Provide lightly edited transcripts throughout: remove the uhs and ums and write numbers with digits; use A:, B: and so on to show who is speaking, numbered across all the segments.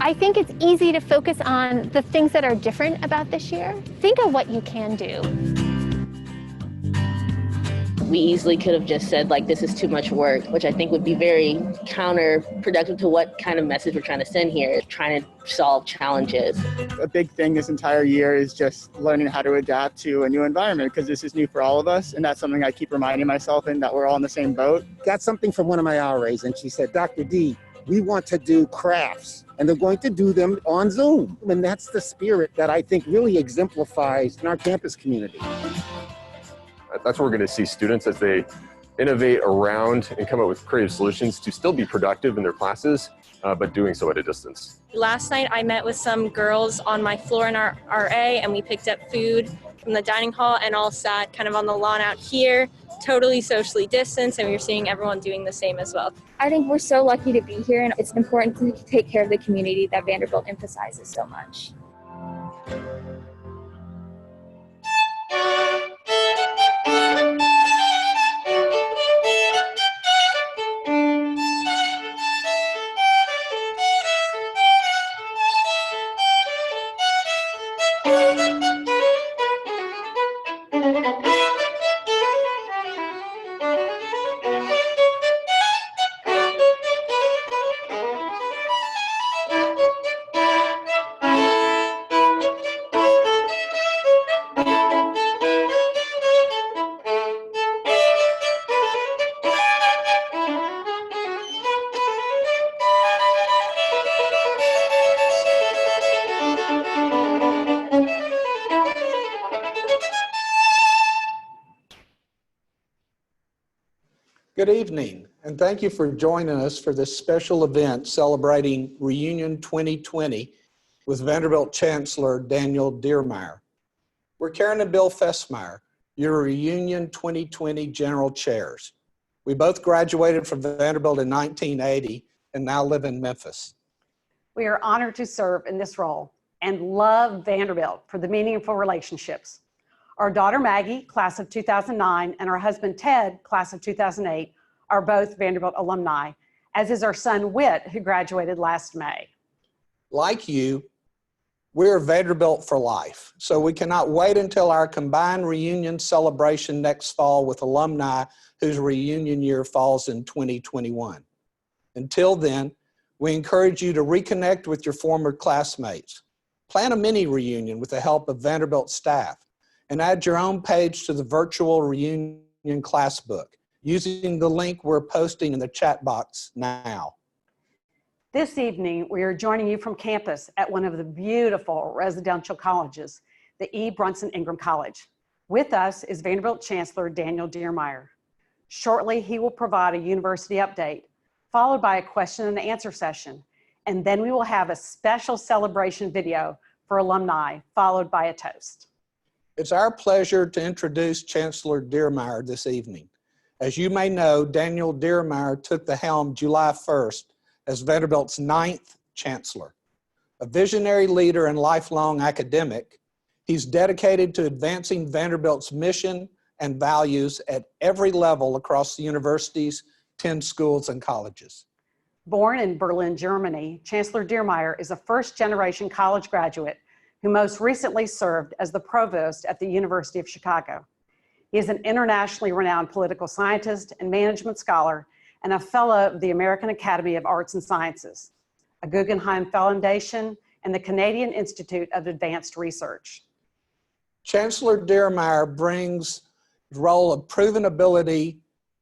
A: I think it's easy to focus on the things that are different about this year. Think of what you can do.
B: We easily could have just said, like, this is too much work, which I think would be very counterproductive to what kind of message we're trying to send here, trying to solve challenges.
C: A big thing this entire year is just learning how to adapt to a new environment, because this is new for all of us, and that's something I keep reminding myself in, that we're all in the same boat.
D: Got something from one of my RAs, and she said, Dr. D, we want to do crafts, and they're going to do them on Zoom. And that's the spirit that I think really exemplifies in our campus community.
E: That's where we're going to see students as they innovate around and come up with creative solutions to still be productive in their classes, but doing so at a distance.
F: Last night I met with some girls on my floor in our RA, and we picked up food from the dining hall and all sat kind of on the lawn out here, totally socially distanced, and we were seeing everyone doing the same as well.
G: I think we're so lucky to be here, and it's important to take care of the community that Vanderbilt emphasizes so much.
H: Good evening, and thank you for joining us for this special event celebrating Reunion 2020 with Vanderbilt Chancellor Daniel Diermeier. We're Karen and Bill Fessmeyer, your Reunion 2020 General Chairs. We both graduated from Vanderbilt in 1980 and now live in Memphis.
I: We are honored to serve in this role and love Vanderbilt for the meaningful relationships. Our daughter Maggie, class of 2009, and our husband Ted, class of 2008, are both Vanderbilt alumni, as is our son Whit, who graduated last May.
H: Like you, we're Vanderbilt for life, so we cannot wait until our combined reunion celebration next fall with alumni whose reunion year falls in 2021. Until then, we encourage you to reconnect with your former classmates. Plan a mini reunion with the help of Vanderbilt staff, and add your own page to the virtual reunion class book using the link we're posting in the chat box now.
I: This evening, we are joining you from campus at one of the beautiful residential colleges, the E. Brunson Ingram College. With us is Vanderbilt Chancellor Daniel Diermeier. Shortly, he will provide a university update, followed by a question and answer session, and then we will have a special celebration video for alumni, followed by a toast.
H: It's our pleasure to introduce Chancellor Diermeier this evening. As you may know, Daniel Diermeier took the helm July 1st as Vanderbilt's 9th Chancellor. A visionary leader and lifelong academic, he's dedicated to advancing Vanderbilt's mission and values at every level across the university's 10 schools and colleges.
I: Born in Berlin, Germany, Chancellor Diermeier is a first-generation college graduate who most recently served as the provost at the University of Chicago. He is an internationally renowned political scientist and management scholar and a fellow of the American Academy of Arts and Sciences, a Guggenheim Foundation, and the Canadian Institute of Advanced Research.
H: Chancellor Diermeier brings the role of proven ability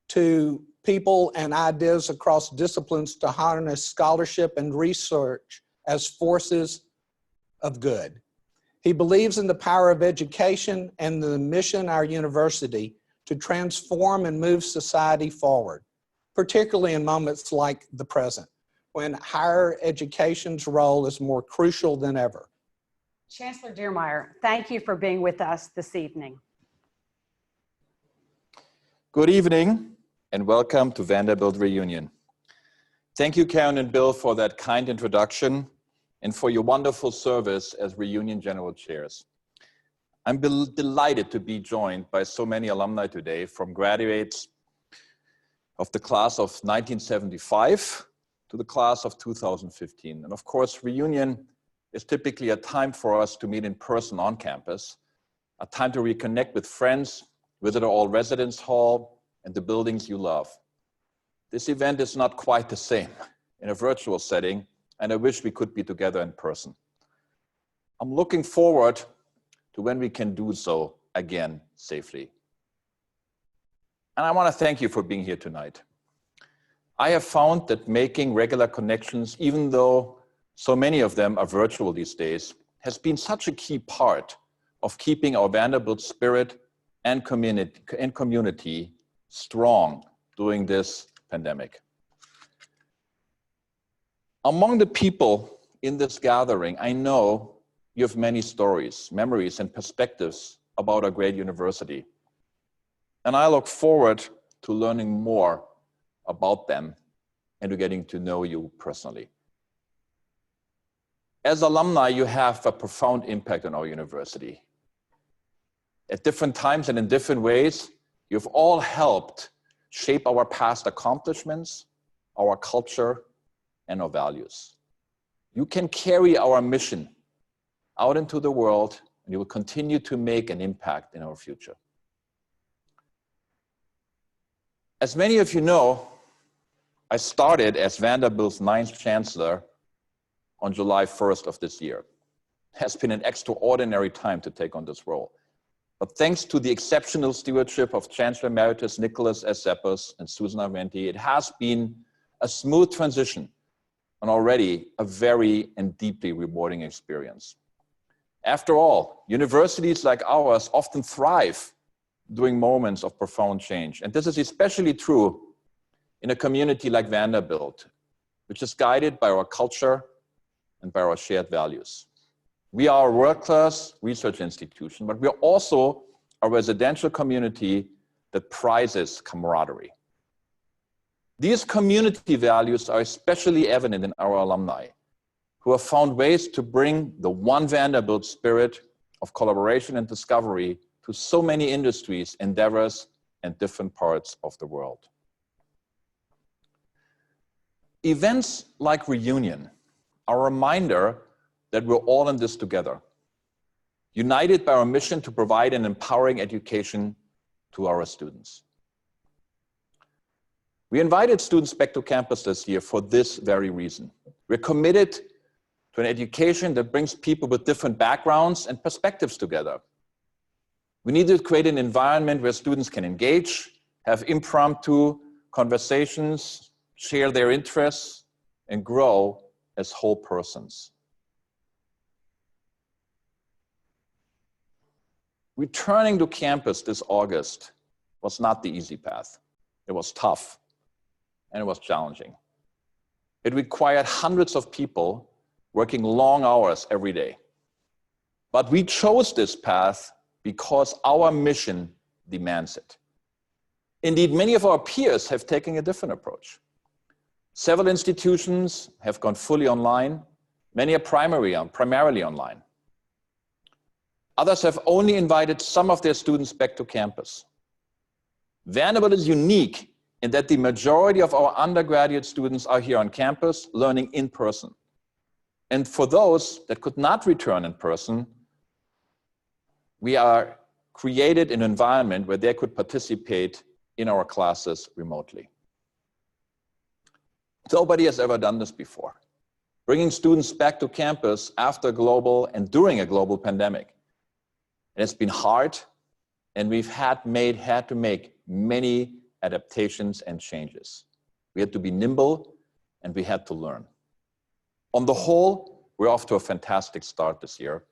H: to people and ideas across disciplines to harness scholarship and research as forces of good. He believes in the power of education and the mission of our university to transform and move society forward, particularly in moments like the present, when higher education's role is more crucial than ever.
I: Chancellor Diermeier, thank you for being with us this evening.
J: Good evening and welcome to Vanderbilt Reunion. Thank you, Karen and Bill, for that kind introduction and for your wonderful service as Reunion General Chairs. I'm delighted to be joined by so many alumni today, from graduates of the class of 1975 to the class of 2015. And of course, reunion is typically a time for us to meet in person on campus, a time to reconnect with friends, visit our old residence hall, and the buildings you love. This event is not quite the same in a virtual setting, and I wish we could be together in person. I'm looking forward to when we can do so again safely. And I want to thank you for being here tonight. I have found that making regular connections, even though so many of them are virtual these days, has been such a key part of keeping our Vanderbilt spirit and community strong during this pandemic. Among the people in this gathering, I know you have many stories, memories, and perspectives about our great university. And I look forward to learning more about them and to getting to know you personally. As alumni, you have a profound impact on our university. At different times and in different ways, you've all helped shape our past accomplishments, our culture, and our values. You can carry our mission out into the world, and you will continue to make an impact in our future. As many of you know, I started as Vanderbilt's 9th Chancellor on July 1st of this year. It has been an extraordinary time to take on this role. But thanks to the exceptional stewardship of Chancellor Emeritus Nicholas S. Zeppos and Susan Armenti, it has been a smooth transition and already a very and deeply rewarding experience. After all, universities like ours often thrive during moments of profound change. And this is especially true in a community like Vanderbilt, which is guided by our culture and by our shared values. We are a world-class research institution, but we are also a residential community that prizes camaraderie. These community values are especially evident in our alumni, who have found ways to bring the one Vanderbilt spirit of collaboration and discovery to so many industries, endeavors, and different parts of the world. Events like Reunion are a reminder that we're all in this together, united by our mission to provide an empowering education to our students. We invited students back to campus this year for this very reason. We're committed to an education that brings people with different backgrounds and perspectives together. We need to create an environment where students can engage, have impromptu conversations, share their interests, and grow as whole persons. Returning to campus this August was not the easy path. It was tough and it was challenging. It required hundreds of people working long hours every day. But we chose this path because our mission demands it. Indeed, many of our peers have taken a different approach. Several institutions have gone fully online. Many are primarily online. Others have only invited some of their students back to campus. Vanderbilt is unique in that the majority of our undergraduate students are here on campus learning in person. And for those that could not return in person, we are created an environment where they could participate in our classes remotely. Nobody has ever done this before. Bringing students back to campus after a global and during a global pandemic. It's been hard, and we've had to make many adaptations and changes. We had to be nimble, and we had to learn. On the whole, we're off to a fantastic start this year,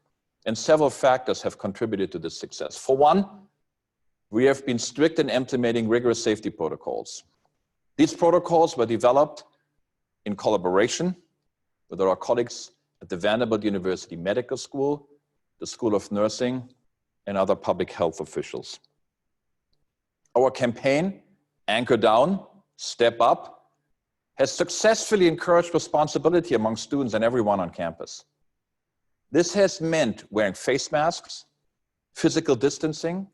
J: and several factors have contributed to this success. For one, we have been strict in implementing rigorous safety protocols. These protocols were developed in collaboration with our colleagues at the Vanderbilt University Medical School, the School of Nursing, and other public health officials. Our campaign, Anchor Down, Step Up, has successfully encouraged responsibility among students and everyone on campus. This has meant wearing face masks, physical distancing,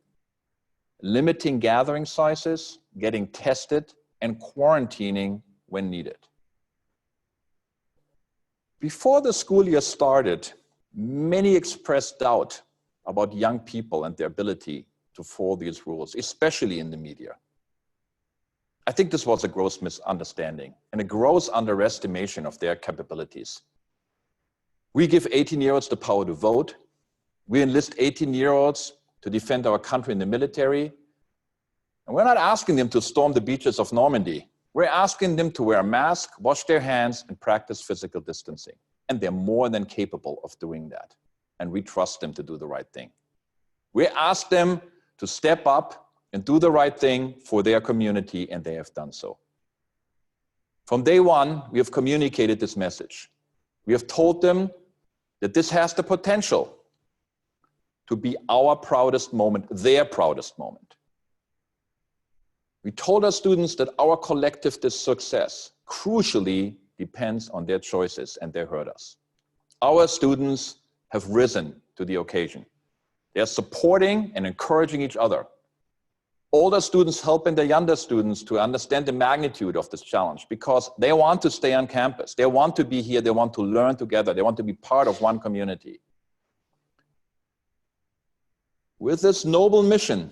J: limiting gathering sizes, getting tested, and quarantining when needed. Before the school year started, many expressed doubt about young people and their ability to follow these rules, especially in the media. I think this was a gross misunderstanding and a gross underestimation of their capabilities. We give 18-year-olds the power to vote. We enlist 18-year-olds to defend our country in the military. And we're not asking them to storm the beaches of Normandy. We're asking them to wear a mask, wash their hands, and practice physical distancing. And they're more than capable of doing that. And we trust them to do the right thing. We ask them to step up and do the right thing for their community, and they have done so. From day one, we have communicated this message. We have told them that this has the potential to be our proudest moment, their proudest moment. We told our students that our collective success crucially depends on their choices, and they heard us. Our students have risen to the occasion. They are supporting and encouraging each other. Older students helping the younger students to understand the magnitude of this challenge because they want to stay on campus. They want to be here. They want to learn together. They want to be part of one community. With this noble mission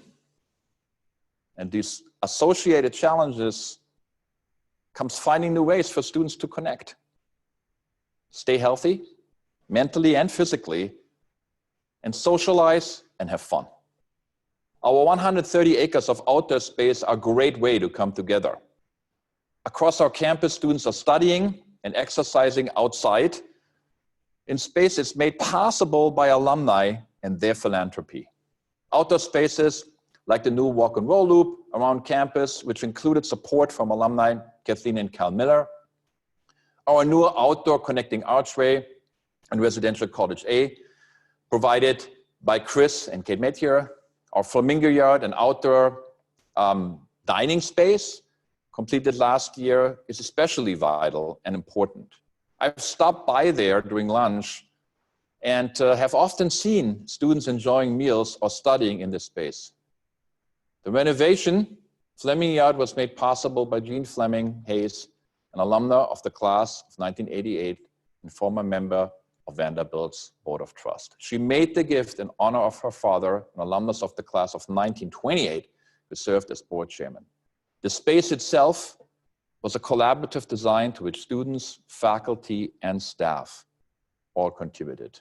J: and these associated challenges comes finding new ways for students to connect, stay healthy, mentally and physically, and socialize and have fun. Our 130 acres of outdoor space are a great way to come together. Across our campus, students are studying and exercising outside in spaces made possible by alumni and their philanthropy. Outdoor spaces like the new walk and roll loop around campus, which included support from alumni Kathleen and Cal Miller. Our new outdoor connecting archway in Residential College A, provided by Chris and Kate Metier. Our Flamingo Yard, an outdoor dining space, completed last year, is especially vital and important. I've stopped by there during lunch and have often seen students enjoying meals or studying in this space. The renovation, Fleming Yard, was made possible by Jean Fleming Hayes, an alumna of the class of 1988 and former member of Vanderbilt's Board of Trust. She made the gift in honor of her father, an alumnus of the class of 1928, who served as board chairman. The space itself was a collaborative design to which students, faculty, and staff all contributed.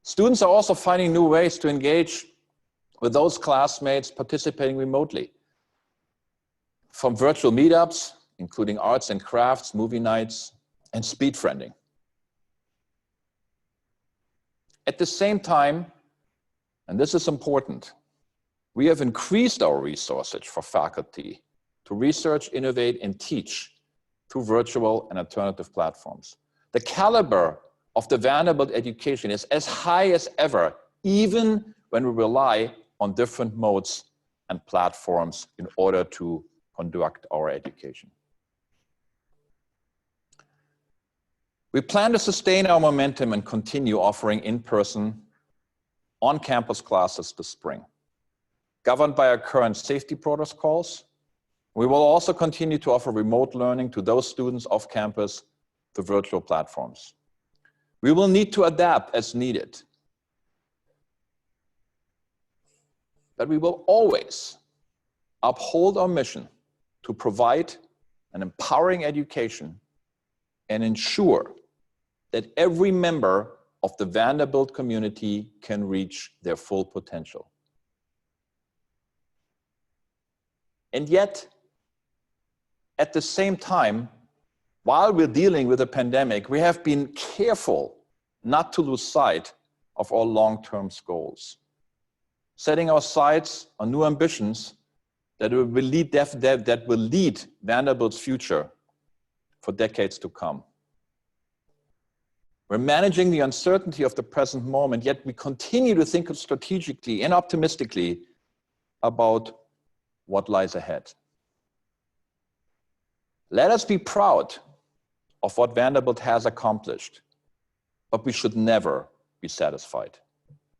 J: Students are also finding new ways to engage with those classmates participating remotely. From virtual meetups, including arts and crafts, movie nights, and speed friending. At the same time, and this is important, we have increased our resources for faculty to research, innovate, and teach through virtual and alternative platforms. The caliber of the Vanderbilt education is as high as ever, even when we rely on different modes and platforms in order to conduct our education. We plan to sustain our momentum and continue offering in-person, on-campus classes this spring. Governed by our current safety protocols, we will also continue to offer remote learning to those students off campus through virtual platforms. We will need to adapt as needed, but we will always uphold our mission to provide an empowering education and ensure that every member of the Vanderbilt community can reach their full potential. And yet, at the same time, while we're dealing with a pandemic, we have been careful not to lose sight of our long-term goals, setting our sights on new ambitions that will lead Vanderbilt's future for decades to come. We're managing the uncertainty of the present moment, yet we continue to think strategically and optimistically about what lies ahead. Let us be proud of what Vanderbilt has accomplished, but we should never be satisfied.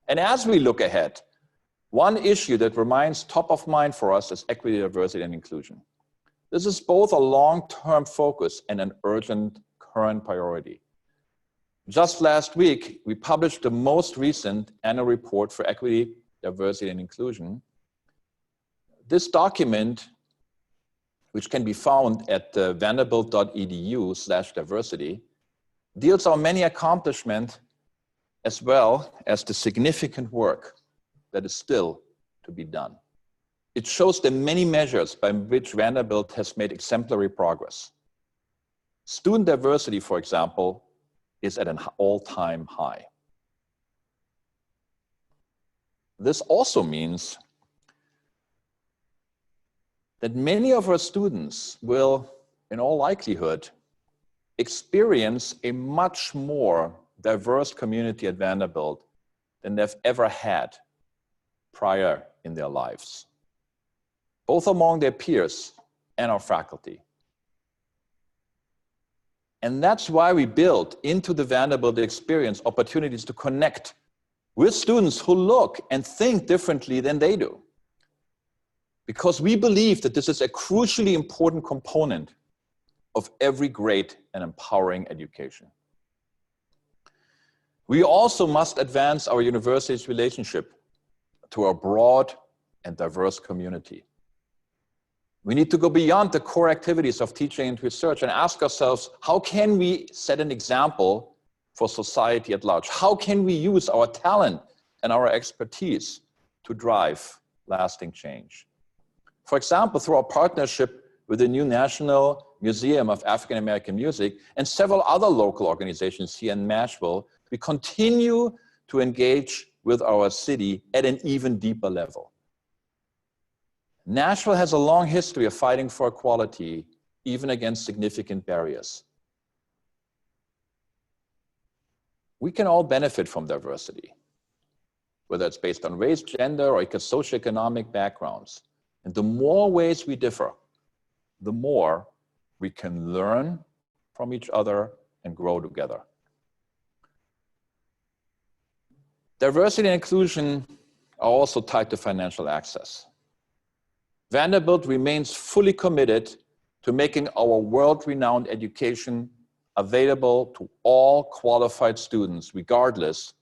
J: And as we look ahead, one issue that remains top of mind for us is equity, diversity, and inclusion. This is both a long-term focus and an urgent current priority. Just last week, we published the most recent annual report for equity, diversity, and inclusion. This document, which can be found at vanderbilt.edu/diversity, deals on many accomplishments as well as the significant work that is still to be done. It shows the many measures by which Vanderbilt has made exemplary progress. Student diversity, for example, is at an all-time high. This also means that many of our students will, in all likelihood, experience a much more diverse community at Vanderbilt than they've ever had prior in their lives, both among their peers and our faculty. And that's why we built into the Vanderbilt experience opportunities to connect with students who look and think differently than they do. Because we believe that this is a crucially important component of every great and empowering education. We also must advance our university's relationship to a broad and diverse community. We need to go beyond the core activities of teaching and research and ask ourselves, how can we set an example for society at large? How can we use our talent and our expertise to drive lasting change? For example, through our partnership with the new National Museum of African American Music and several other local organizations here in Nashville, we continue to engage with our city at an even deeper level. Nashville has a long history of fighting for equality, even against significant barriers. We can all benefit from diversity, whether it's based on race, gender, or socioeconomic backgrounds. And the more ways we differ, the more we can learn from each other and grow together. Diversity and inclusion are also tied to financial access. Vanderbilt remains fully committed to making our world-renowned education available to all qualified students, regardless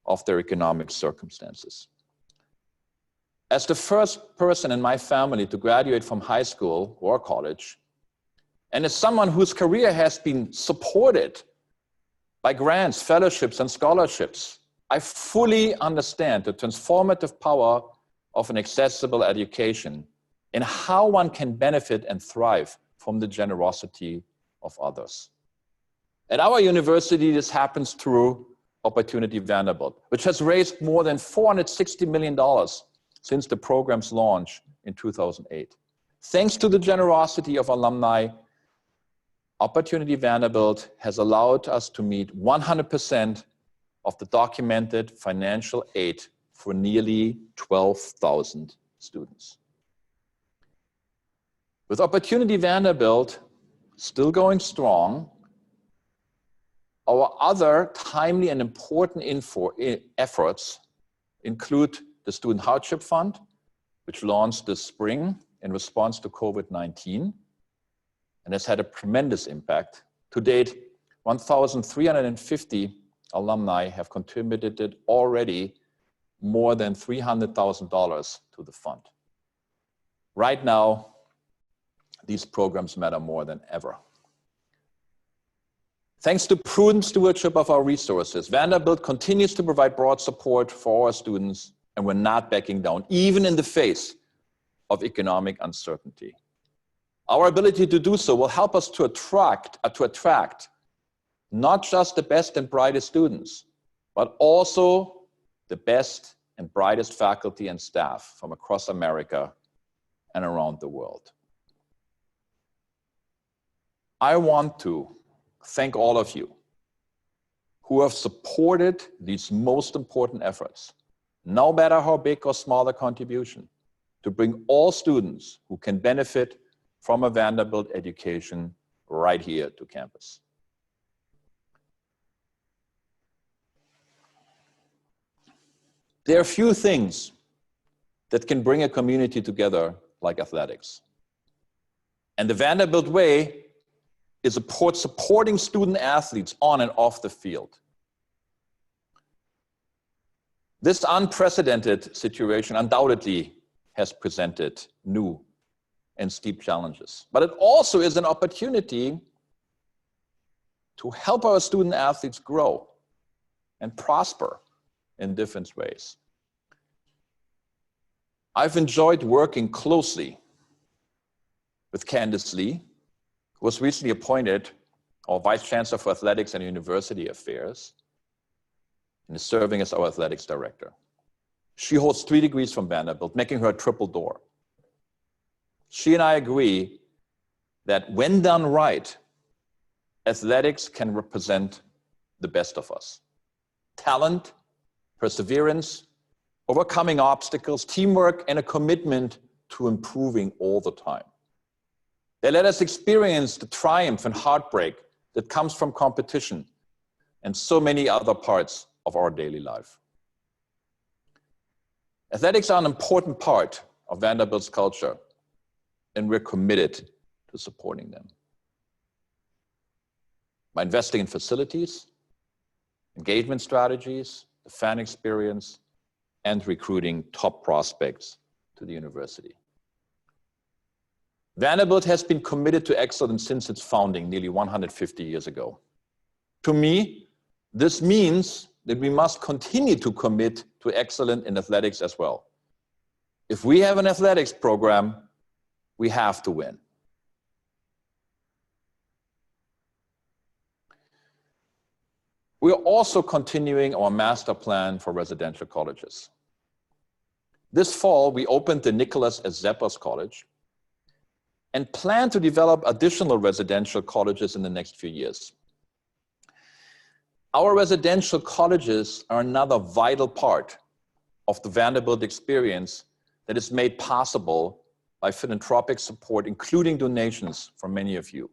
J: of their economic circumstances. As the first person in my family to graduate from high school or college, and as someone whose career has been supported by grants, fellowships, and scholarships, I fully understand the transformative power of an accessible education and how one can benefit and thrive from the generosity of others. At our university, this happens through Opportunity Vanderbilt, which has raised more than $460 million since the program's launch in 2008. Thanks to the generosity of alumni, Opportunity Vanderbilt has allowed us to meet 100% of the documented financial aid for nearly 12,000 students. With Opportunity Vanderbilt still going strong, our other timely and important efforts include the Student Hardship Fund, which launched this spring in response to COVID-19 and has had a tremendous impact. To date, 1,350 alumni have contributed already more than $300,000 to the fund. Right now, these programs matter more than ever. Thanks to prudent stewardship of our resources, Vanderbilt continues to provide broad support for our students, and we're not backing down, even in the face of economic uncertainty. Our ability to do so will help us to attract not just the best and brightest students, but also the best and brightest faculty and staff from across America and around the world. I want to thank all of you who have supported these most important efforts, no matter how big or small the contribution, to bring all students who can benefit from a Vanderbilt education right here to campus. There are few things that can bring a community together like athletics. And the Vanderbilt way is supporting student athletes on and off the field. This unprecedented situation undoubtedly has presented new and steep challenges, but it also is an opportunity to help our student athletes grow and prosper in different ways. I've enjoyed working closely with Candice Lee, who was recently appointed our Vice Chancellor for Athletics and University Affairs and is serving as our athletics director. She holds 3 degrees from Vanderbilt, making her a triple door. She and I agree that when done right, athletics can represent the best of us. Talent, perseverance, overcoming obstacles, teamwork, and a commitment to improving all the time. They let us experience the triumph and heartbreak that comes from competition and so many other parts of our daily life. Athletics are an important part of Vanderbilt's culture, and we're committed to supporting them. By investing in facilities, engagement strategies, the fan experience, and recruiting top prospects to the university. Vanderbilt has been committed to excellence since its founding nearly 150 years ago. To me, this means that we must continue to commit to excellence in athletics as well. If we have an athletics program, we have to win. We are also continuing our master plan for residential colleges. This fall, we opened the Nicholas S. Zeppers College and plan to develop additional residential colleges in the next few years. Our residential colleges are another vital part of the Vanderbilt experience that is made possible by philanthropic support, including donations from many of you.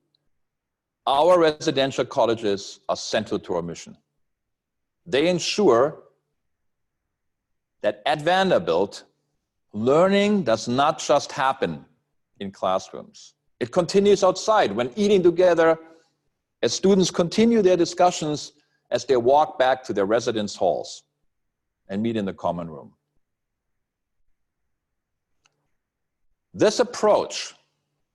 J: Our residential colleges are central to our mission. They ensure that at Vanderbilt, learning does not just happen in classrooms. It continues outside when eating together, as students continue their discussions as they walk back to their residence halls and meet in the common room. This approach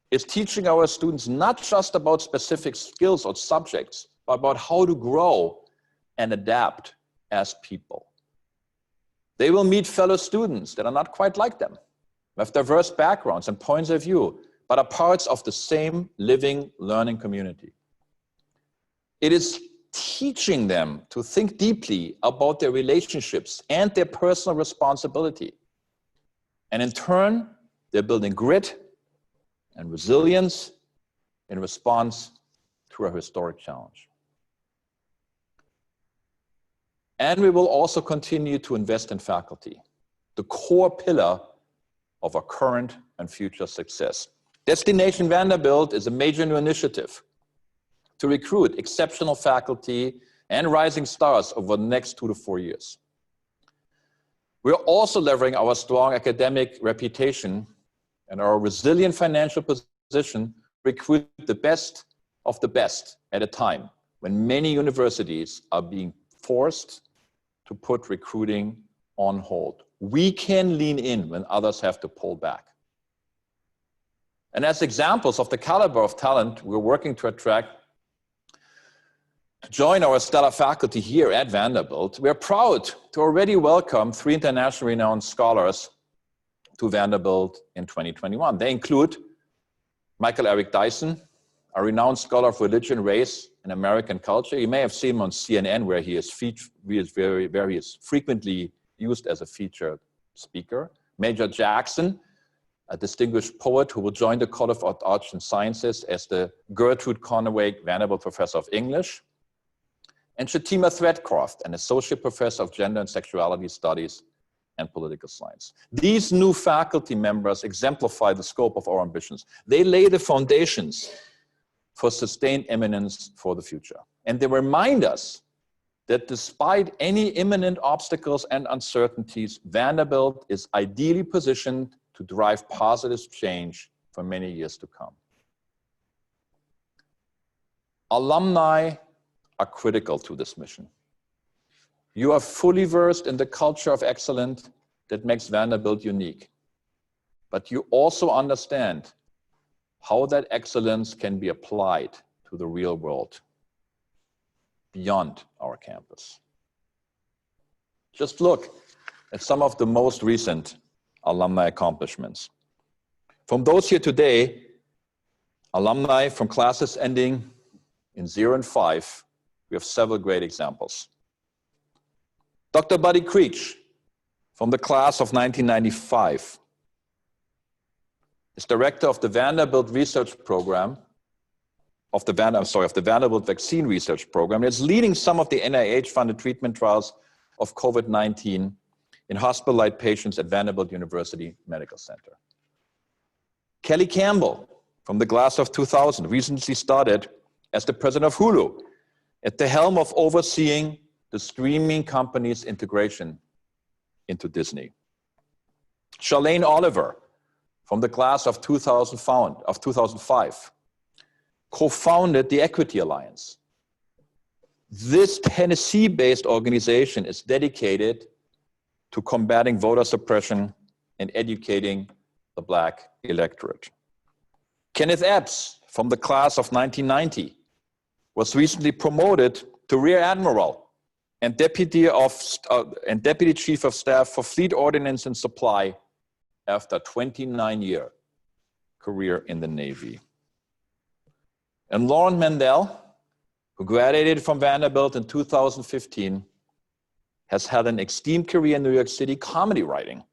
J: is teaching our students not just about specific skills or subjects, but about how to grow and adapt as people. They will meet fellow students that are not quite like them, have diverse backgrounds and points of view, but are parts of the same living, learning community. It is teaching them to think deeply about their relationships and their personal responsibility. And in turn, they're building grit and resilience in response to a historic challenge. And we will also continue to invest in faculty, the core pillar of our current and future success. Destination Vanderbilt is a major new initiative to recruit exceptional faculty and rising stars over the next 2 to 4 years. We're also leveraging our strong academic reputation and our resilient financial position to recruit the best of the best at a time when many universities are being forced to put recruiting on hold. We can lean in when others have to pull back. And as examples of the caliber of talent we're working to attract to join our stellar faculty here at Vanderbilt, we're proud to already welcome 3 internationally renowned scholars to Vanderbilt in 2021. They include Michael Eric Dyson, a renowned scholar of religion, race, and American culture. You may have seen him on CNN where he is frequently used as a featured speaker. Major Jackson, a distinguished poet who will join the College of Arts and Sciences as the Gertrude Conway Vanderbilt Professor of English. And Shatima Threadcroft, an Associate Professor of Gender and Sexuality Studies and Political Science. These new faculty members exemplify the scope of our ambitions. They lay the foundations for sustained eminence for the future. And they remind us that despite any imminent obstacles and uncertainties, Vanderbilt is ideally positioned to drive positive change for many years to come. Alumni are critical to this mission. You are fully versed in the culture of excellence that makes Vanderbilt unique. But you also understand how that excellence can be applied to the real world beyond our campus. Just look at some of the most recent alumni accomplishments. From those here today, alumni from classes ending in 0 and 5, we have several great examples. Dr. Buddy Creech from the class of 1995 is director of the Vanderbilt Research Program, of the Vanderbilt Vaccine Research Program, and is leading some of the NIH-funded treatment trials of COVID-19 in hospitalized patients at Vanderbilt University Medical Center. Kelly Campbell from the class of 2000 recently started as the president of Hulu, at the helm of overseeing the streaming company's integration into Disney. Charlene Oliver from the class of 2005 co-founded the Equity Alliance. This Tennessee-based organization is dedicated to combating voter suppression and educating the Black electorate. Kenneth Epps from the class of 1990 was recently promoted to Rear Admiral and Deputy Chief of Staff for Fleet Ordnance and Supply after a 29-year career in the Navy. And Lauren Mandel, who graduated from Vanderbilt in 2015, has had an esteemed career in New York City comedy writing.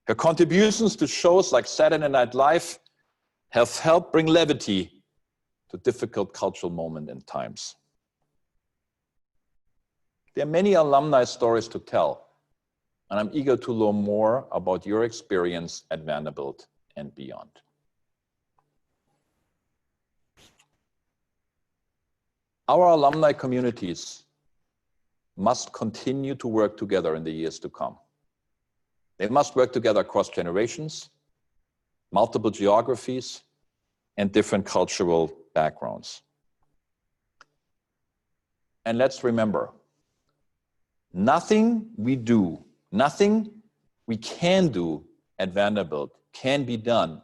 J: Her contributions to shows like Saturday Night Live have helped bring levity to difficult cultural moments and times. There are many alumni stories to tell, and I'm eager to learn more about your experience at Vanderbilt and beyond. Our alumni communities must continue to work together in the years to come. They must work together across generations, multiple geographies, and different cultural backgrounds. And let's remember, nothing we do, nothing we can do at Vanderbilt can be done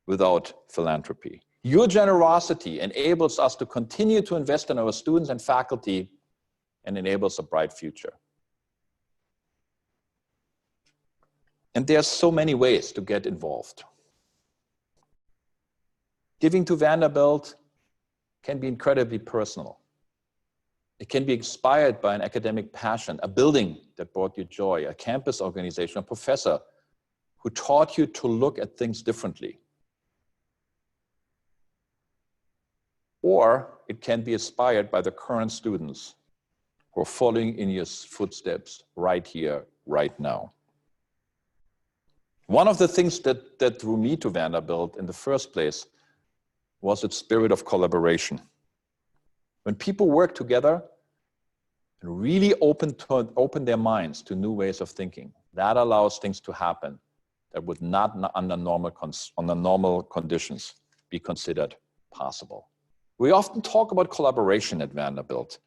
J: without philanthropy. Your generosity enables us to continue to invest in our students and faculty and enables a bright future. And there are so many ways to get involved. Giving to Vanderbilt can be incredibly personal. It can be inspired by an academic passion, a building that brought you joy, a campus organization, a professor who taught you to look at things differently. Or it can be inspired by the current students who are following in your footsteps right here, right now. One of the things that drew me to Vanderbilt in the first place was its spirit of collaboration. When people work together and really open their minds to new ways of thinking, that allows things to happen that would not under normal conditions be considered possible. We often talk about collaboration at Vanderbilt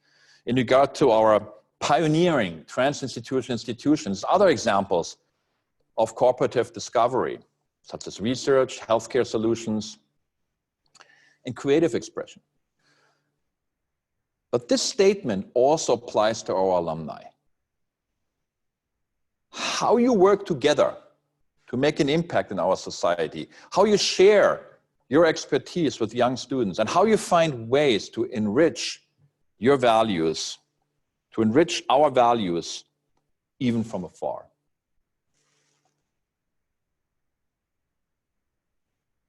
J: in regard to our pioneering institutions, other examples of cooperative discovery, such as research, healthcare solutions, and creative expression. But this statement also applies to our alumni. How you work together to make an impact in our society, how you share your expertise with young students, and how you find ways to enrich your values, to enrich our values, even from afar.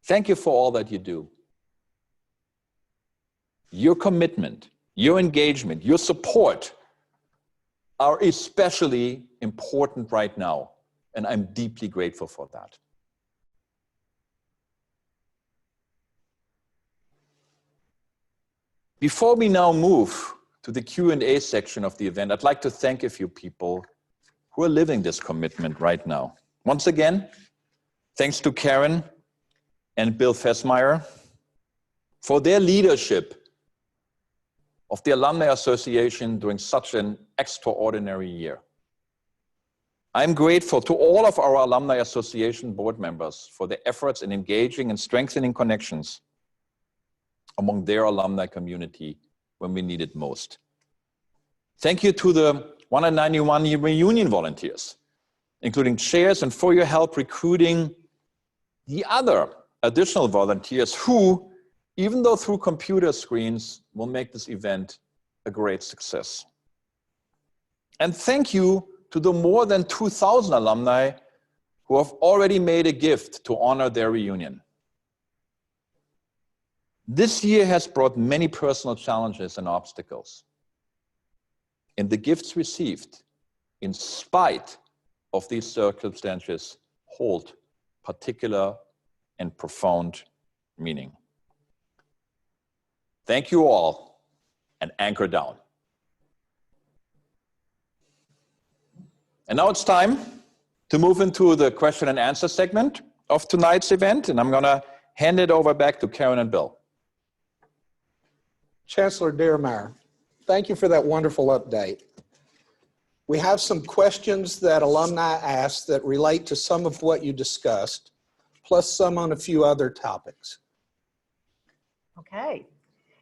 J: Thank you for all that you do. Your commitment, your engagement, your support are especially important right now, and I'm deeply grateful for that. Before we now move to the Q&A section of the event, I'd like to thank a few people who are living this commitment right now. Once again, thanks to Karen and Bill Fesmeyer for their leadership of the Alumni Association during such an extraordinary year. I'm grateful to all of our Alumni Association board members for their efforts in engaging and strengthening connections among their alumni community when we need it most. Thank you to the 191 reunion volunteers, including chairs, and for your help recruiting the other additional volunteers who, even though through computer screens, will make this event a great success. And thank you to the more than 2,000 alumni who have already made a gift to honor their reunion. This year has brought many personal challenges and obstacles. And the gifts received, in spite of these circumstances, hold particular and profound meaning. Thank you all, and anchor down. And now it's time to move into the question and answer segment of tonight's event, and I'm gonna hand it over back to Karen and Bill.
H: Chancellor Dearmeyer, thank you for that wonderful update. We have some questions that alumni asked that relate to some of what you discussed, plus some on a few other topics.
I: Okay.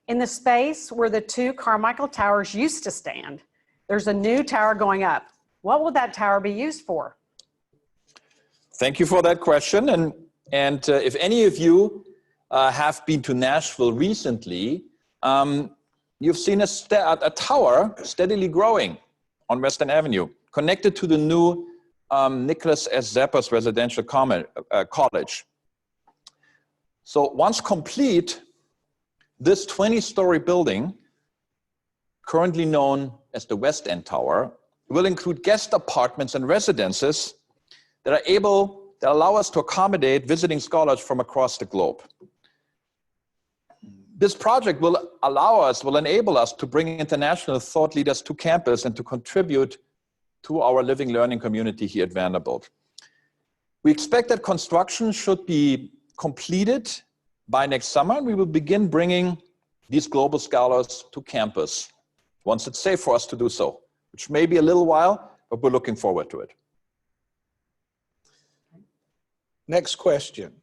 I: In the space where the two Carmichael Towers used to stand, there's a new tower going up. What will that tower be used for?
J: Thank you for that question. And if any of you have been to Nashville recently, you've seen a tower steadily growing on Western Avenue, connected to the new Nicholas S. Zeppers Residential College. So once complete, this 20-story building, currently known as the West End Tower, will include guest apartments and residences that allow us to accommodate visiting scholars from across the globe. This project will enable us to bring international thought leaders to campus and to contribute to our living learning community here at Vanderbilt. We expect that construction should be completed by next summer, and we will begin bringing these global scholars to campus once it's safe for us to do so, which may be a little while, but we're looking forward to it.
H: Next question.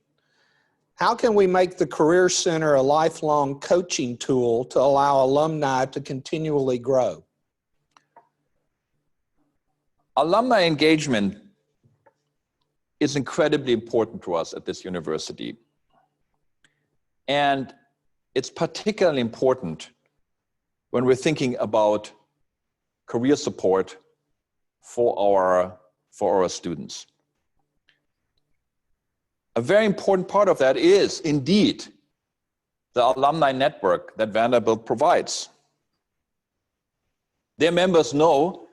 H: How can we make the Career Center a lifelong coaching tool to allow alumni to continually grow?
J: Alumni engagement is incredibly important to us at this university. And it's particularly important when we're thinking about career support for our students. A very important part of that is indeed the alumni network that Vanderbilt provides. Their members know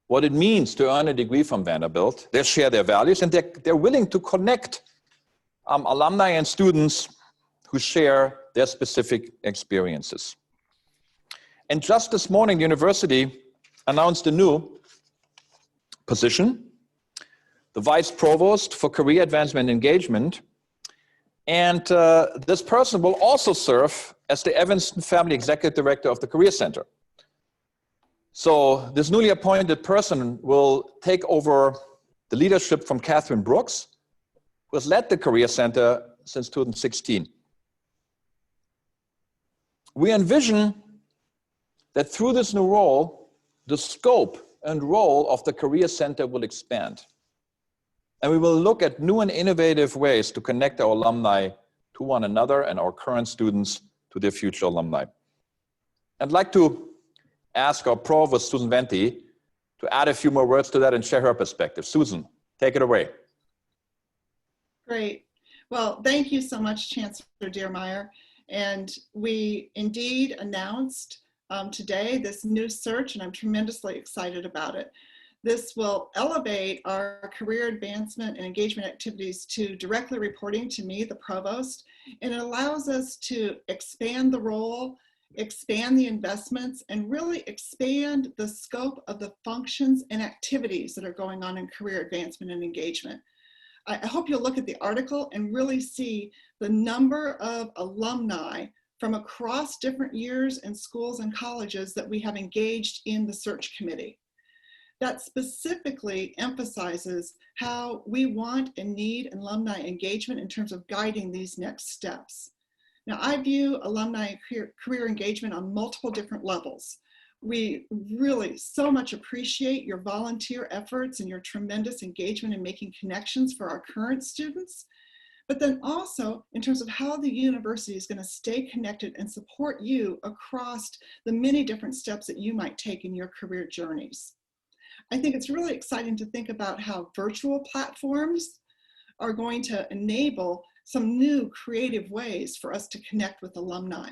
J: what it means to earn a degree from Vanderbilt. They share their values, and they're willing to connect alumni and students who share their specific experiences. And just this morning, the university announced a new position, the Vice Provost for Career Advancement and Engagement. And this person will also serve as the Evanston Family Executive Director of the Career Center. So this newly appointed person will take over the leadership from Catherine Brooks, who has led the Career Center since 2016. We envision that through this new role, the scope and role of the Career Center will expand. And we will look at new and innovative ways to connect our alumni to one another and our current students to their future alumni. I'd like to ask our provost, Susan Venti, to add a few more words to that and share her perspective. Susan, take it away.
K: Great. Well, thank you so much, Chancellor Dearmeyer. And we indeed announced today this new search, and I'm tremendously excited about it. This will elevate our career advancement and engagement activities to directly reporting to me, the provost, and it allows us to expand the role, expand the investments, and really expand the scope of the functions and activities that are going on in career advancement and engagement. I hope you'll look at the article and really see the number of alumni from across different years and schools and colleges that we have engaged in the search committee. That specifically emphasizes how we want and need alumni engagement in terms of guiding these next steps. Now, I view alumni career engagement on multiple different levels. We really so much appreciate your volunteer efforts and your tremendous engagement in making connections for our current students, but then also in terms of how the university is going to stay connected and support you across the many different steps that you might take in your career journeys. I think it's really exciting to think about how virtual platforms are going to enable some new creative ways for us to connect with alumni.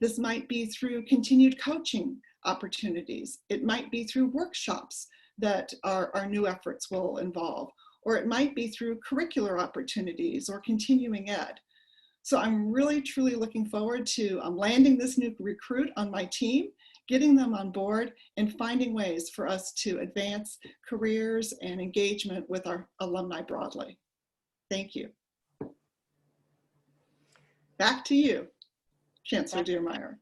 K: This might be through continued coaching opportunities. It might be through workshops that our new efforts will involve, or it might be through curricular opportunities or continuing ed. So I'm really, truly looking forward to landing this new recruit on my team, getting them on board, and finding ways for us to advance careers and engagement with our alumni broadly. Thank you. Back to you, Chancellor Diermeyer.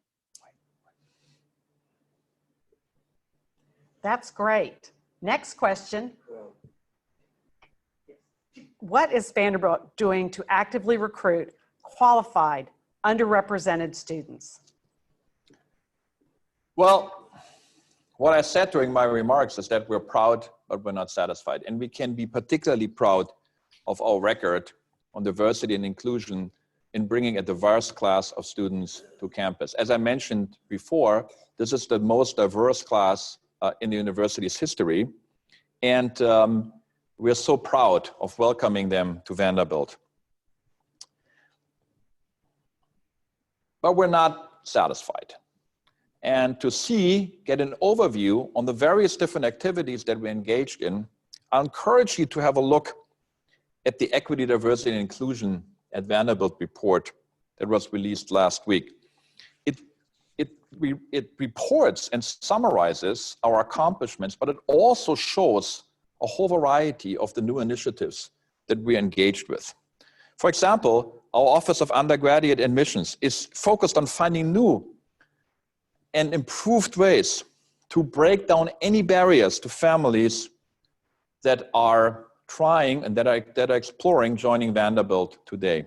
I: That's great. Next question. What is Vanderbilt doing to actively recruit qualified, underrepresented students?
J: Well, what I said during my remarks is that we're proud, but we're not satisfied. And we can be particularly proud of our record on diversity and inclusion in bringing a diverse class of students to campus. As I mentioned before, this is the most diverse class in the university's history. And we're so proud of welcoming them to Vanderbilt. But we're not satisfied. And to get an overview on the various different activities that we're engaged in, I encourage you to have a look at the Equity, Diversity, and Inclusion at Vanderbilt report that was released last week. It reports and summarizes our accomplishments, but it also shows a whole variety of the new initiatives that we're engaged with. For example, our Office of Undergraduate Admissions is focused on finding new and improved ways to break down any barriers to families that are trying and that are exploring joining Vanderbilt today.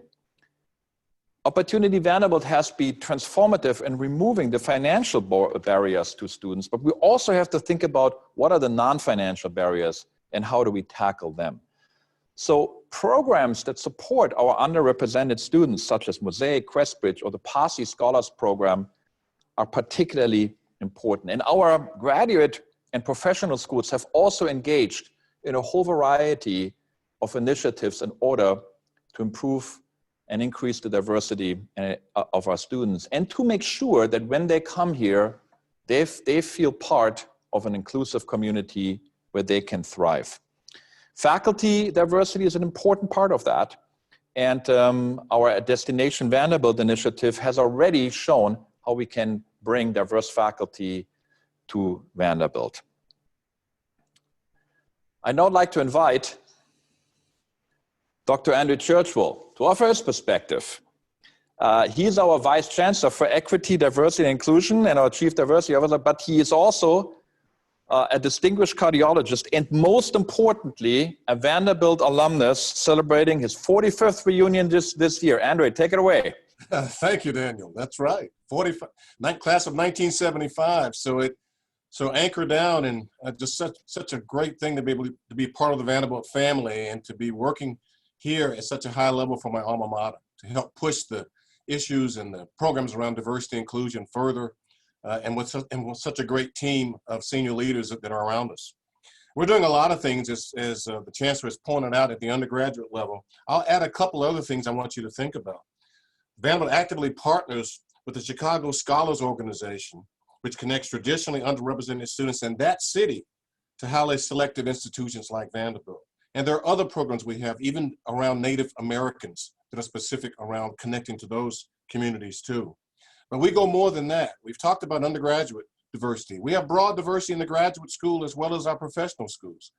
J: Opportunity Vanderbilt has been transformative in removing the financial barriers to students, but we also have to think about what are the non-financial barriers and how do we tackle them. So programs that support our underrepresented students, such as Mosaic, Questbridge, or the Posse Scholars Program, are particularly important. And our graduate and professional schools have also engaged in a whole variety of initiatives in order to improve and increase the diversity of our students, and to make sure that when they come here, they feel part of an inclusive community where they can thrive. Faculty diversity is an important part of that. And our Destination Vanderbilt initiative has already shown how we can bring diverse faculty to Vanderbilt. I'd now like to invite Dr. Andrew Churchwell to offer his perspective. He's our Vice Chancellor for Equity, Diversity, and Inclusion and our Chief Diversity Officer, but he is also a distinguished cardiologist and, most importantly, a Vanderbilt alumnus celebrating his 45th reunion this year. Andrew, take it away.
L: Thank you, Daniel. That's right. Class of 1975. So anchor down, and just such a great thing to be able to be part of the Vanderbilt family and to be working here at such a high level for my alma mater to help push the issues and the programs around diversity and inclusion further, and with such a great team of senior leaders that are around us. We're doing a lot of things, as the Chancellor has pointed out, at the undergraduate level. I'll add a couple other things I want you to think about. Vanderbilt actively partners with the Chicago Scholars Organization, which connects traditionally underrepresented students in that city to highly selective institutions like Vanderbilt. And there are other programs we have, even around Native Americans, that are specific around connecting to those communities too. But we go more than that. We've talked about undergraduate diversity. We have broad diversity in the graduate school as well as our professional schools.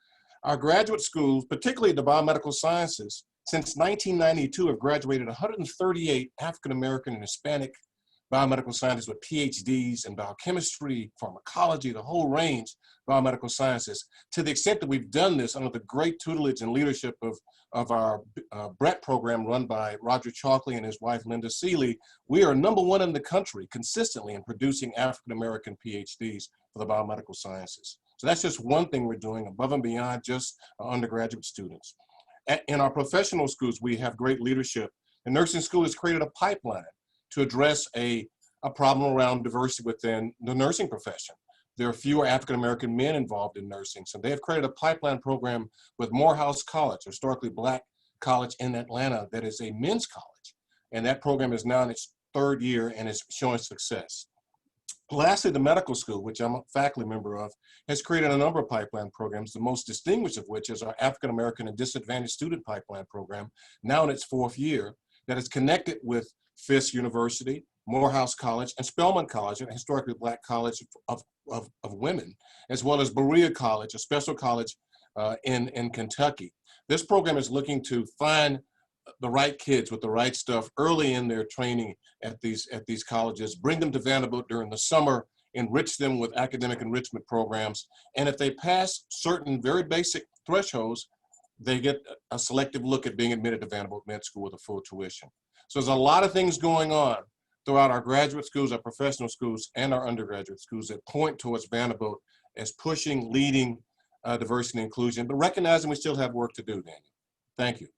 L: Our graduate schools, particularly the biomedical sciences, since 1992 have graduated 138 African American and Hispanic biomedical scientists with PhDs in biochemistry, pharmacology, the whole range of biomedical sciences. To the extent that we've done this under the great tutelage and leadership of our Brett program run by Roger Chalkley and his wife, Linda Seeley, we are #1 in the country consistently in producing African-American PhDs for the biomedical sciences. So that's just one thing we're doing above and beyond just our undergraduate students. In our professional schools, we have great leadership. The nursing school has created a pipeline to address a problem around diversity within the nursing profession. There are fewer African-American men involved in nursing, so they have created a pipeline program with Morehouse College, a historically Black college in Atlanta that is a men's college. And that program is now in its 3rd year and is showing success. Lastly, the medical school, which I'm a faculty member of, has created a number of pipeline programs, the most distinguished of which is our African-American and Disadvantaged Student Pipeline Program, now in its 4th year, that is connected with Fisk University, Morehouse College, and Spelman College, a historically Black college of women, as well as Berea College, a special college in Kentucky. This program is looking to find the right kids with the right stuff early in their training at these colleges, bring them to Vanderbilt during the summer, enrich them with academic enrichment programs, and if they pass certain very basic thresholds, they get a selective look at being admitted to Vanderbilt Med School with a full tuition. So there's a lot of things going on throughout our graduate schools, our professional schools, and our undergraduate schools that point towards Vanderbilt as pushing, leading diversity and inclusion, but recognizing we still have work to do, Daniel. Thank you.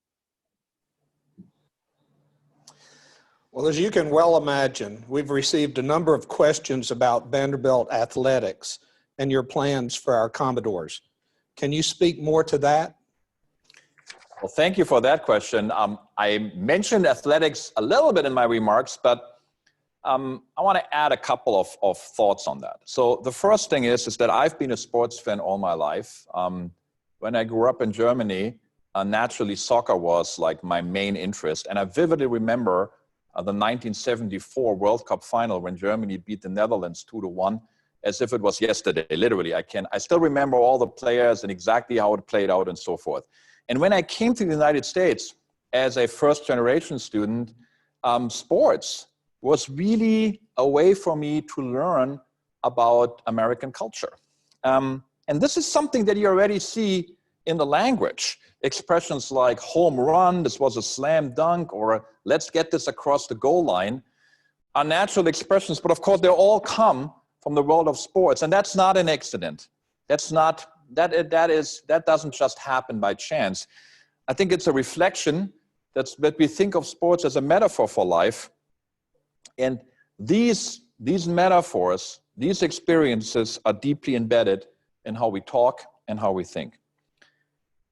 H: Well, as you can well imagine, we've received a number of questions about Vanderbilt athletics and your plans for our Commodores. Can you speak more to that?
J: Well, thank you for that question. I mentioned athletics a little bit in my remarks, but I want to add a couple of thoughts on that. So the first thing is that I've been a sports fan all my life. When I grew up in Germany, naturally soccer was like my main interest. And I vividly remember the 1974 World Cup final when Germany beat the Netherlands 2-1, as if it was yesterday, literally. I still remember all the players and exactly how it played out and so forth. And when I came to the United States as a first-generation student, sports was really a way for me to learn about American culture. And this is something that you already see in the language. Expressions like home run, this was a slam dunk, or let's get this across the goal line are natural expressions, but of course they all come from the world of sports, and that's not an accident. That doesn't just happen by chance. I think it's a reflection that we think of sports as a metaphor for life, and these metaphors, these experiences are deeply embedded in how we talk and how we think.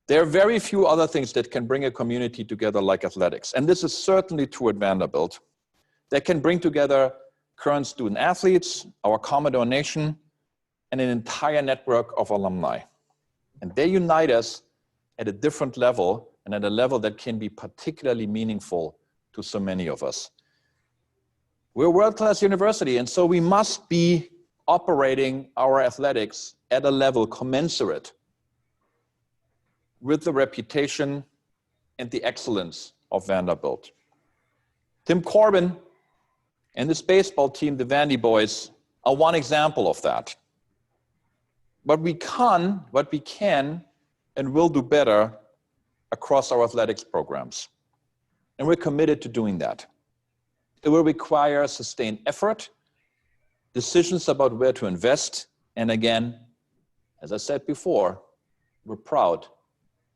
J: There are very few other things that can bring a community together like athletics, and this is certainly true at Vanderbilt. That can bring together current student athletes, our Commodore Nation, and an entire network of alumni. And they unite us at a different level, and at a level that can be particularly meaningful to so many of us. We're a world-class university, and so we must be operating our athletics at a level commensurate with the reputation and the excellence of Vanderbilt. Tim Corbin and his baseball team, the Vandy Boys, are one example of that. But we can and will do better across our athletics programs. And we're committed to doing that. It will require sustained effort, decisions about where to invest, and again, as I said before, we're proud,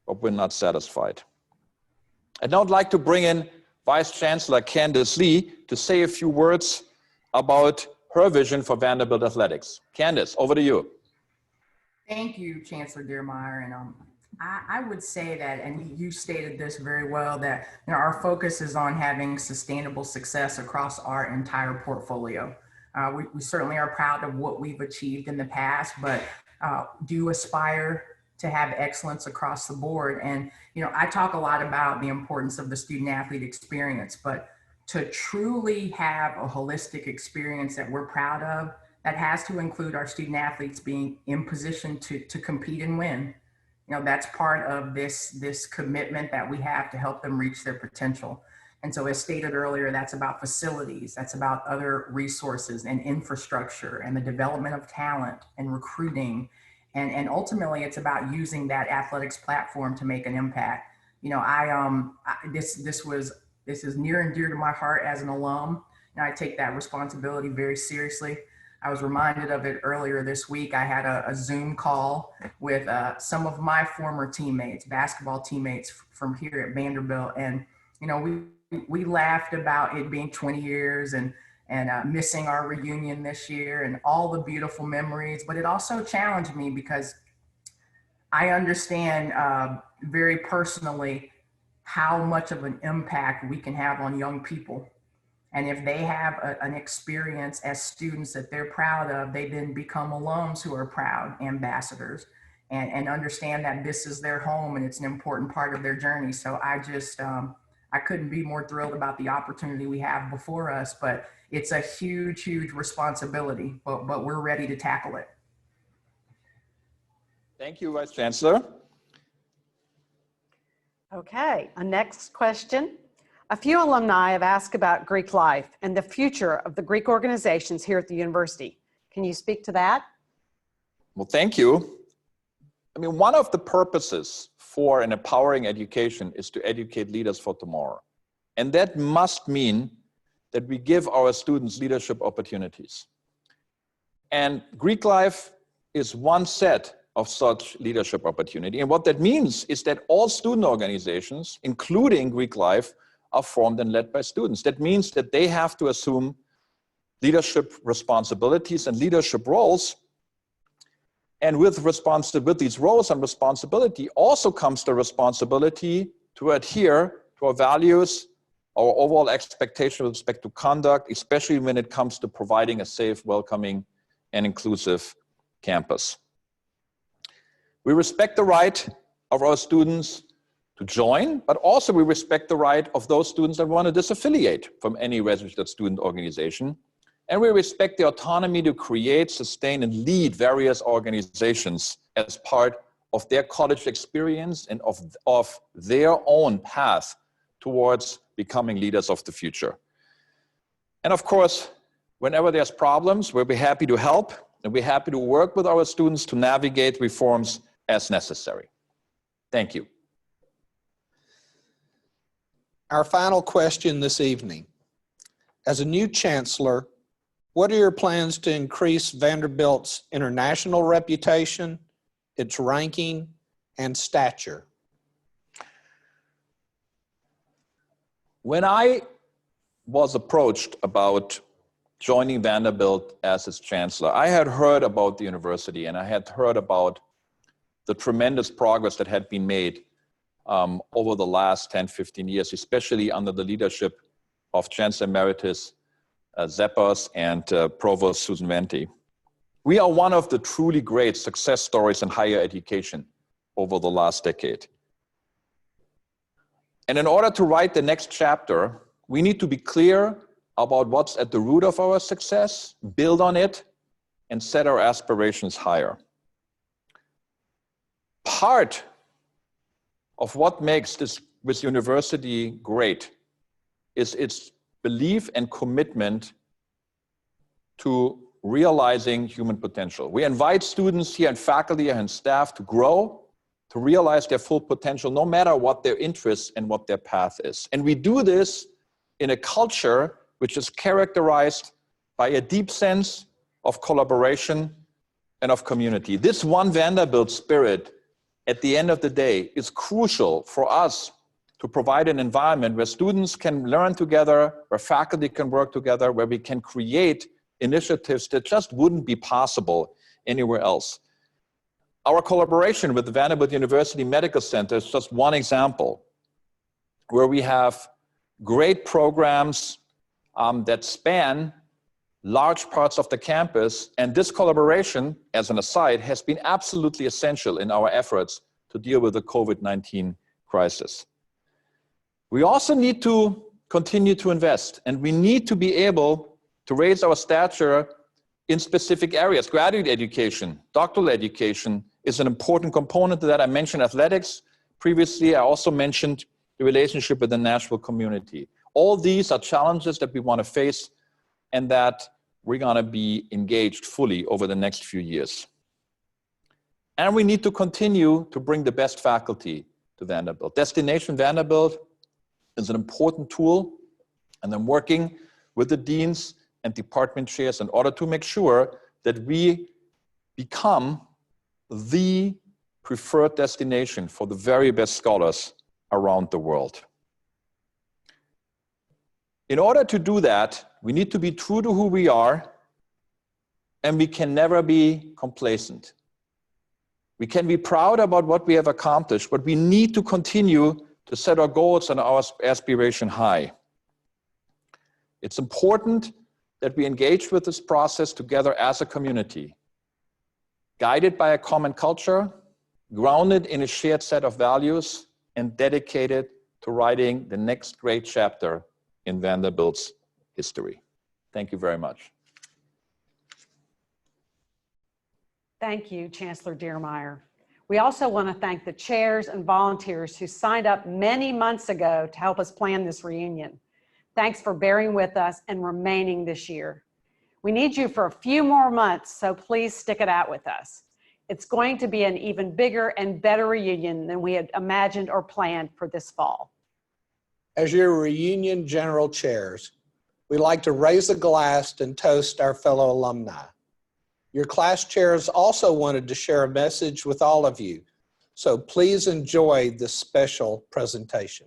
J: but we're not satisfied. I'd now like to bring in Vice Chancellor Candace Lee to say a few words about her vision for Vanderbilt athletics. Candace, over to you.
M: Thank you, Chancellor Dearmeyer. And I would say that, and you stated this very well, that our focus is on having sustainable success across our entire portfolio. We certainly are proud of what we've achieved in the past, but do aspire to have excellence across the board. And I talk a lot about the importance of the student athlete experience, but to truly have a holistic experience that we're proud of, that has to include our student athletes being in position to compete and win. That's part of this commitment that we have to help them reach their potential. And so as stated earlier, that's about facilities, that's about other resources and infrastructure and the development of talent and recruiting. And ultimately it's about using that athletics platform to make an impact. You know, this is near and dear to my heart as an alum, and I take that responsibility very seriously. I was reminded of it earlier this week. I had a Zoom call with some of my former teammates, basketball teammates from here at Vanderbilt. And, you know, we laughed about it being 20 years and missing our reunion this year and all the beautiful memories, but it also challenged me because I understand very personally how much of an impact we can have on young people. And if they have an experience as students that they're proud of, they then become alums who are proud ambassadors and understand that this is their home and it's an important part of their journey. So I just, I couldn't be more thrilled about the opportunity we have before us, but it's a huge, huge responsibility, but we're ready to tackle it.
J: Thank you, Vice Chancellor.
I: Okay, a next question. A few alumni have asked about Greek life and the future of the Greek organizations here at the university. Can you speak to that?
J: Well, thank you. I mean, one of the purposes for an empowering education is to educate leaders for tomorrow. And that must mean that we give our students leadership opportunities. And Greek life is one set of such leadership opportunity. And what that means is that all student organizations, including Greek life, are formed and led by students. That means that they have to assume leadership responsibilities and leadership roles. And with these roles and responsibility also comes the responsibility to adhere to our values, our overall expectation with respect to conduct, especially when it comes to providing a safe, welcoming, and inclusive campus. We respect the right of our students to join, but also we respect the right of those students that want to disaffiliate from any registered student organization. And we respect the autonomy to create, sustain, and lead various organizations as part of their college experience and of their own path towards becoming leaders of the future. And of course, whenever there's problems, we'll be happy to help, and we're happy to work with our students to navigate reforms as necessary. Thank you.
H: Our final question this evening. As a new chancellor, what are your plans to increase Vanderbilt's international reputation, its ranking, and stature?
J: When I was approached about joining Vanderbilt as its chancellor, I had heard about the university and I had heard about the tremendous progress that had been made over the last 10, 15 years, especially under the leadership of Chancellor Emeritus Zeppers and Provost Susan Venti. We are one of the truly great success stories in higher education over the last decade. And in order to write the next chapter, we need to be clear about what's at the root of our success, build on it, and set our aspirations higher. Part of what makes this university great is its belief and commitment to realizing human potential. We invite students here and faculty and staff to grow, to realize their full potential, no matter what their interests and what their path is. And we do this in a culture which is characterized by a deep sense of collaboration and of community. This one Vanderbilt spirit, at the end of the day, is crucial for us to provide an environment where students can learn together, where faculty can work together, where we can create initiatives that just wouldn't be possible anywhere else. Our collaboration with the Vanderbilt University Medical Center is just one example where we have great programs that span large parts of the campus, and this collaboration, as an aside, has been absolutely essential in our efforts to deal with the COVID-19 crisis. We also need to continue to invest, and we need to be able to raise our stature in specific areas. Graduate education, doctoral education is an important component to that. I mentioned athletics previously. I also mentioned the relationship with the national community. All these are challenges that we want to face and that we're going to be engaged fully over the next few years. And we need to continue to bring the best faculty to Vanderbilt. Destination Vanderbilt is an important tool, and I'm working with the deans and department chairs in order to make sure that we become the preferred destination for the very best scholars around the world. In order to do that, we need to be true to who we are, and we can never be complacent. We can be proud about what we have accomplished, but we need to continue to set our goals and our aspiration high. It's important that we engage with this process together as a community, guided by a common culture, grounded in a shared set of values, and dedicated to writing the next great chapter in Vanderbilt's history. Thank you very much.
I: Thank you, Chancellor Diermeier. We also want to thank the chairs and volunteers who signed up many months ago to help us plan this reunion. Thanks for bearing with us and remaining this year. We need you for a few more months, so please stick it out with us. It's going to be an even bigger and better reunion than we had imagined or planned for this fall.
H: As your reunion general chairs, we'd like to raise a glass and toast our fellow alumni. Your class chairs also wanted to share a message with all of you, so please enjoy this special presentation.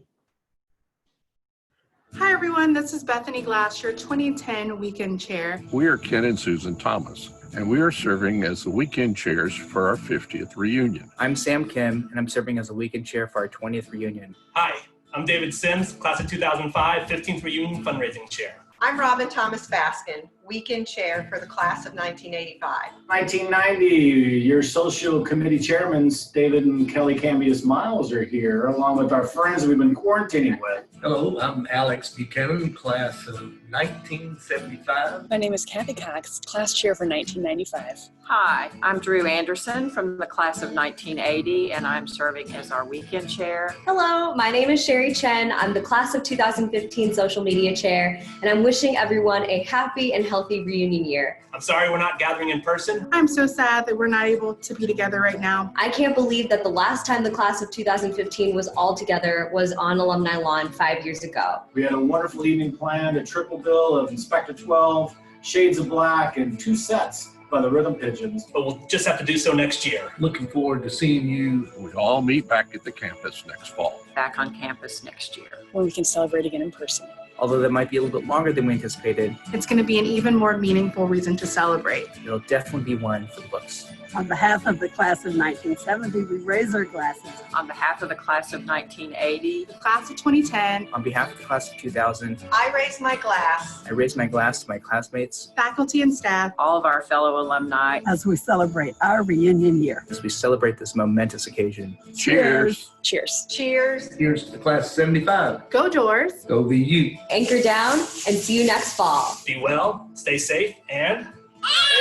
N: Hi everyone, this is Bethany Glass, your 2010 weekend chair.
O: We are Ken and Susan Thomas, and we are serving as the weekend chairs for our 50th reunion.
P: I'm Sam Kim, and I'm serving as a weekend chair for our 20th reunion.
Q: Hi, I'm David Sims, class of 2005, 15th reunion fundraising chair.
R: I'm Robin Thomas Baskin, weekend chair for the class of 1985.
S: 1990, your social committee chairmen, David and Kelly Cambius Miles, are here, along with our friends we've been quarantining with.
T: Hello, I'm Alex Buchanan, class of 1975.
U: My name is Kathy Cox, class chair for 1995.
V: Hi, I'm Drew Anderson from the class of 1980, and I'm serving as our weekend chair.
W: Hello, my name is Sherry Chen. I'm the class of 2015 social media chair, and I'm wishing everyone a happy and healthy reunion year.
Q: I'm sorry we're not gathering in person.
N: I'm so sad that we're not able to be together right now.
W: I can't believe that the last time the class of 2015 was all together was on Alumni Lawn 5 years ago.
S: We had a wonderful evening planned, a triple bill of Inspector 12, Shades of Black, and 2 sets by the Rhythm Pigeons.
Q: But we'll just have to do so next year.
T: Looking forward to seeing you.
O: We all meet back at the campus next fall.
V: Back on campus next year,
U: when we can celebrate again in person.
P: Although that might be a little bit longer than we anticipated,
N: It's going to be an even more meaningful reason to celebrate.
P: it'll definitely be one for the books.
X: On behalf of the class of 1970, we raise our glasses.
V: On behalf of the class of 1980,
N: The class of 2010,
P: On behalf of the class of 2000,
R: I raise my glass.
P: I raise my glass to my classmates
N: faculty and staff,
V: all of our fellow alumni,
X: As we celebrate our reunion year.
P: as we celebrate this momentous occasion.
O: Cheers.
U: Cheers.
R: Cheers.
T: Here's to the class of 75.
N: go Doors.
T: Go VU.
W: Anchor down and see you next fall.
Q: Be well, stay safe, and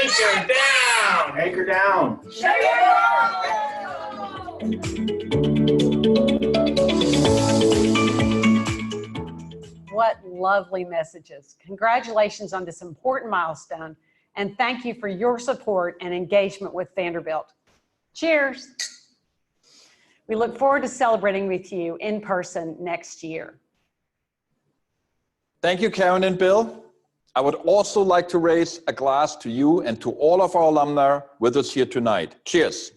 Q: anchor down!
S: Anchor down.
I: What lovely messages. Congratulations on this important milestone, and thank you for your support and engagement with Vanderbilt. Cheers. We look forward to celebrating with you in person next year.
J: Thank you, Karen and Bill. I would also like to raise a glass to you and to all of our alumni with us here tonight. Cheers.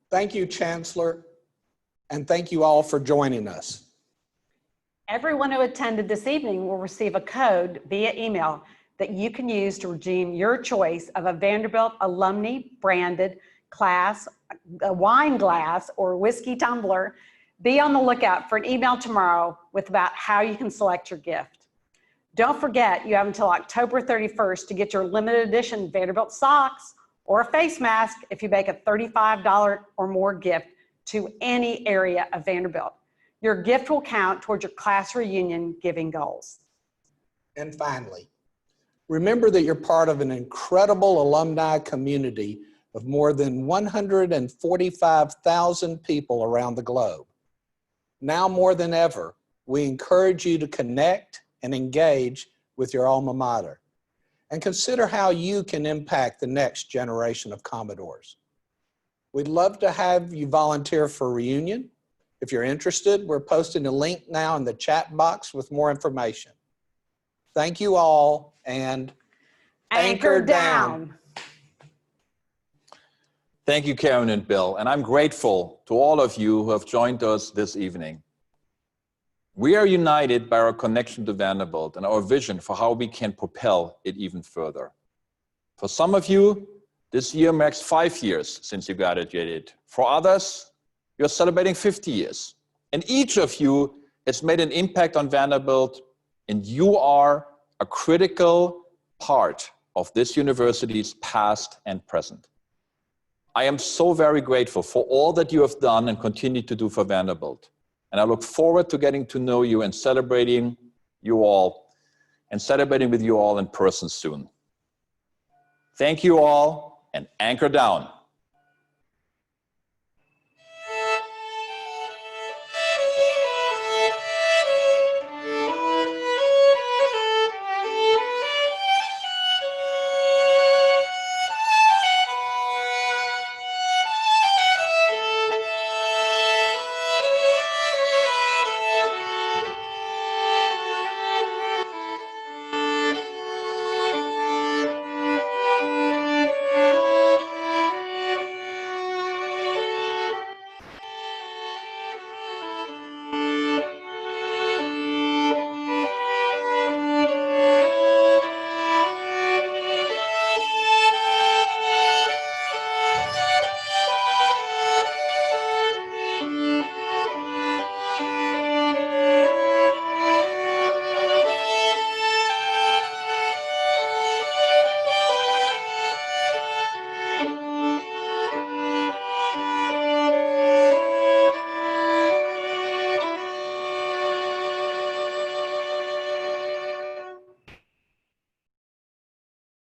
H: Thank you, Chancellor, and thank you all for joining us.
I: Everyone who attended this evening will receive a code via email that you can use to redeem your choice of a Vanderbilt alumni branded glass, a wine glass, or whiskey tumbler. Be on the lookout for an email tomorrow with about how you can select your gift. Don't forget, you have until October 31st to get your limited edition Vanderbilt socks or a face mask if you make a $35 or more gift to any area of Vanderbilt. Your gift will count towards your class reunion giving goals.
H: And finally, remember that you're part of an incredible alumni community of more than 145,000 people around the globe. Now more than ever, we encourage you to connect and engage with your alma mater and consider how you can impact the next generation of Commodores. We'd love to have you volunteer for reunion. If you're interested, we're posting a link now in the chat box with more information. Thank you all, and anchor down.
J: Thank you, Karen and Bill, and I'm grateful to all of you who have joined us this evening. We are united by our connection to Vanderbilt and our vision for how we can propel it even further. For some of you, this year marks 5 years since you graduated. For others, you're celebrating 50 years. And each of you has made an impact on Vanderbilt, and you are a critical part of this university's past and present. I am so very grateful for all that you have done and continue to do for Vanderbilt. And I look forward to getting to know you and celebrating you all and celebrating with you all in person soon. Thank you all, and anchor down.